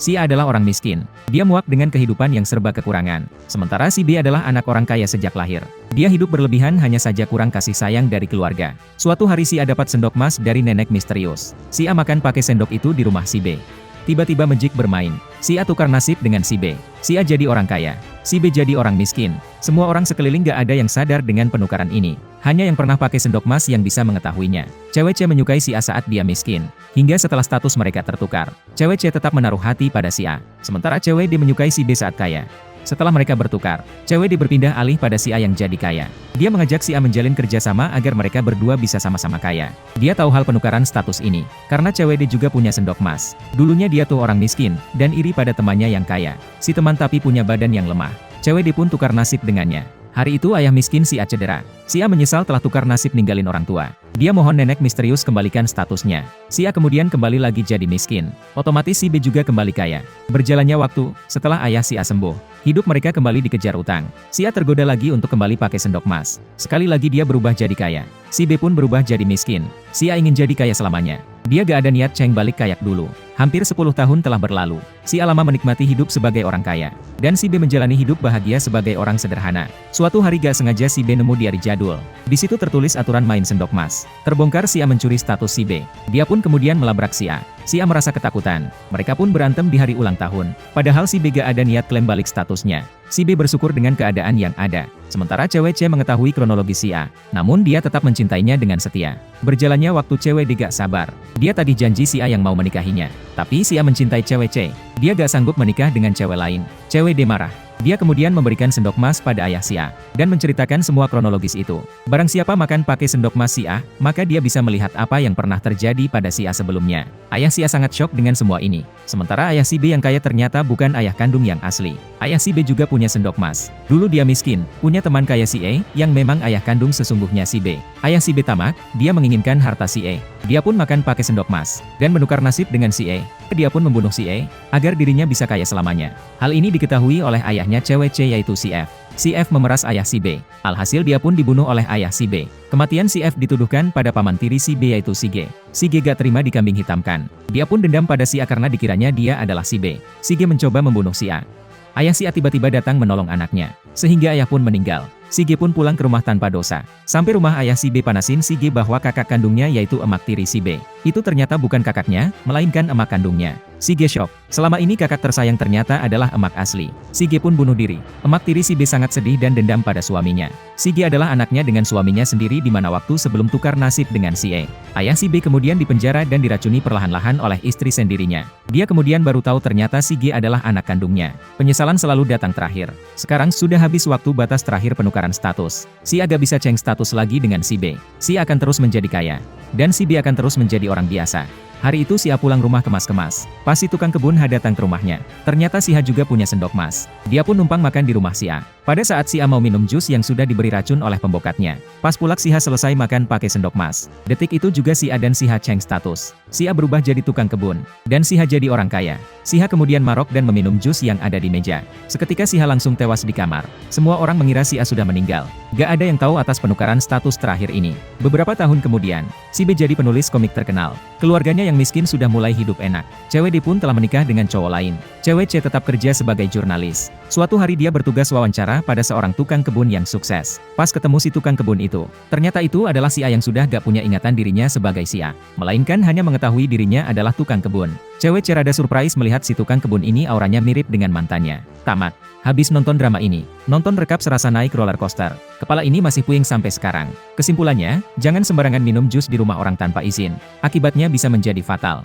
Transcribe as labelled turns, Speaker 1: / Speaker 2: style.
Speaker 1: Si A adalah orang miskin. Dia muak dengan kehidupan yang serba kekurangan. Sementara si B adalah anak orang kaya sejak lahir. Dia hidup berlebihan hanya saja kurang kasih sayang dari keluarga. Suatu hari si A dapat sendok emas dari nenek misterius. Si A makan pakai sendok itu di rumah si B. Tiba-tiba Magic bermain. Si A tukar nasib dengan si B. Si A jadi orang kaya. Si B jadi orang miskin. Semua orang sekeliling gak ada yang sadar dengan penukaran ini. Hanya yang pernah pakai sendok emas yang bisa mengetahuinya. Cewek C menyukai si A saat dia miskin. Hingga setelah status mereka tertukar, cewek C tetap menaruh hati pada si A. Sementara cewek D menyukai si B saat kaya. Setelah mereka bertukar, cewek D berpindah alih pada si A yang jadi kaya. Dia mengajak si A menjalin kerjasama agar mereka berdua bisa sama-sama kaya. Dia tahu hal penukaran status ini, karena cewek D juga punya sendok emas. Dulunya dia tuh orang miskin, dan iri pada temannya yang kaya. Si teman tapi punya badan yang lemah. Cewek D pun tukar nasib dengannya. Hari itu ayah miskin si A cedera. Si A menyesal telah tukar nasib ninggalin orang tua. Dia mohon nenek misterius kembalikan statusnya. Si A kemudian kembali lagi jadi miskin. Otomatis si B juga kembali kaya. Berjalannya waktu, setelah ayah si A sembuh, hidup mereka kembali dikejar utang. Si A tergoda lagi untuk kembali pakai sendok emas. Sekali lagi dia berubah jadi kaya. Si B pun berubah jadi miskin. Si A ingin jadi kaya selamanya. Dia gak ada niat ceng balik kayak dulu. Hampir 10 tahun telah berlalu. Si A lama menikmati hidup sebagai orang kaya. Dan si B menjalani hidup bahagia sebagai orang sederhana. Suatu hari gak sengaja si B nemu diari jadul. Di situ tertulis aturan main sendok emas. Terbongkar si A mencuri status si B. Dia pun kemudian melabrak si A. Si A merasa ketakutan. Mereka pun berantem di hari ulang tahun. Padahal si B gak ada niat klaim balik statusnya. Si B bersyukur dengan keadaan yang ada. Sementara cewek C mengetahui kronologi si A. Namun dia tetap mencintainya dengan setia. Berjalannya waktu cewek D gak sabar. Dia tagih janji si A yang mau menikahinya. Tapi si A mencintai cewek C. Dia gak sanggup menikah dengan cewek lain. Cewek D marah. Dia kemudian memberikan sendok emas pada ayah si A, dan menceritakan semua kronologis itu. Barang siapa makan pakai sendok emas si A, maka dia bisa melihat apa yang pernah terjadi pada si A sebelumnya. Ayah si A sangat syok dengan semua ini. Sementara ayah si B yang kaya ternyata bukan ayah kandung yang asli. Ayah si B juga punya sendok emas. Dulu dia miskin, punya teman kaya si A, yang memang ayah kandung sesungguhnya si B. Ayah si B tamak, dia menginginkan harta si A. Dia pun makan pakai sendok emas, dan menukar nasib dengan si A. Dia pun membunuh si A, agar dirinya bisa kaya selamanya. Hal ini diketahui oleh ayahnya cewek C yaitu si F. Si F memeras ayah si B. Alhasil dia pun dibunuh oleh ayah si B. Kematian si F dituduhkan pada paman tiri si B yaitu si G. Si G gak terima dikambing hitamkan. Dia pun dendam pada si A karena dikiranya dia adalah si B. Si G mencoba membunuh si A. Ayah si A tiba-tiba datang menolong anaknya. Sehingga ayah pun meninggal. Si G pun pulang ke rumah tanpa dosa. Sampai rumah ayah si B panasin si G bahwa kakak kandungnya yaitu emak tiri si B. Itu ternyata bukan kakaknya, melainkan emak kandungnya. Si G shock. Selama ini kakak tersayang ternyata adalah emak asli. Si G pun bunuh diri. Emak tiri si B sangat sedih dan dendam pada suaminya. Si G adalah anaknya dengan suaminya sendiri di mana waktu sebelum tukar nasib dengan si A. Ayah si B kemudian dipenjara dan diracuni perlahan-lahan oleh istri sendirinya. Dia kemudian baru tahu ternyata si G adalah anak kandungnya. Penyesalan selalu datang terakhir. Sekarang sudah habis waktu batas terakhir penukaran status. Si A gak bisa ceng status lagi dengan si B. Si A akan terus menjadi kaya. Dan si B akan terus menjadi orang biasa. Hari itu si A pulang rumah kemas-kemas. Pas si tukang kebun H datang ke rumahnya. Ternyata si H juga punya sendok emas. Dia pun numpang makan di rumah si A. Pada saat si A mau minum jus yang sudah diberi racun oleh pembokatnya. Pas pulak si H selesai makan pakai sendok emas. Detik itu juga si A dan si H ceng status. Si A berubah jadi tukang kebun. Dan si H jadi orang kaya. Si H kemudian marok dan meminum jus yang ada di meja. Seketika si H langsung tewas di kamar. Semua orang mengira si A sudah meninggal. Gak ada yang tahu atas penukaran status terakhir ini. Beberapa tahun kemudian, si B jadi penulis komik terkenal. Keluarganya yang miskin sudah mulai hidup enak. Cewek D pun telah menikah dengan cowok lain. Cewek C tetap kerja sebagai jurnalis. Suatu hari dia bertugas wawancara pada seorang tukang kebun yang sukses. Pas ketemu si tukang kebun itu, ternyata itu adalah si A yang sudah gak punya ingatan dirinya sebagai si A. Melainkan hanya mengetahui dirinya adalah tukang kebun. Cewek C rada surprise melihat si tukang kebun ini auranya mirip dengan mantannya. Tamat. Habis nonton drama ini, nonton rekap serasa naik roller coaster. Kepala ini masih puyeng sampai sekarang. Kesimpulannya, jangan sembarangan minum jus di rumah orang tanpa izin. Akibatnya bisa menjadi fatal.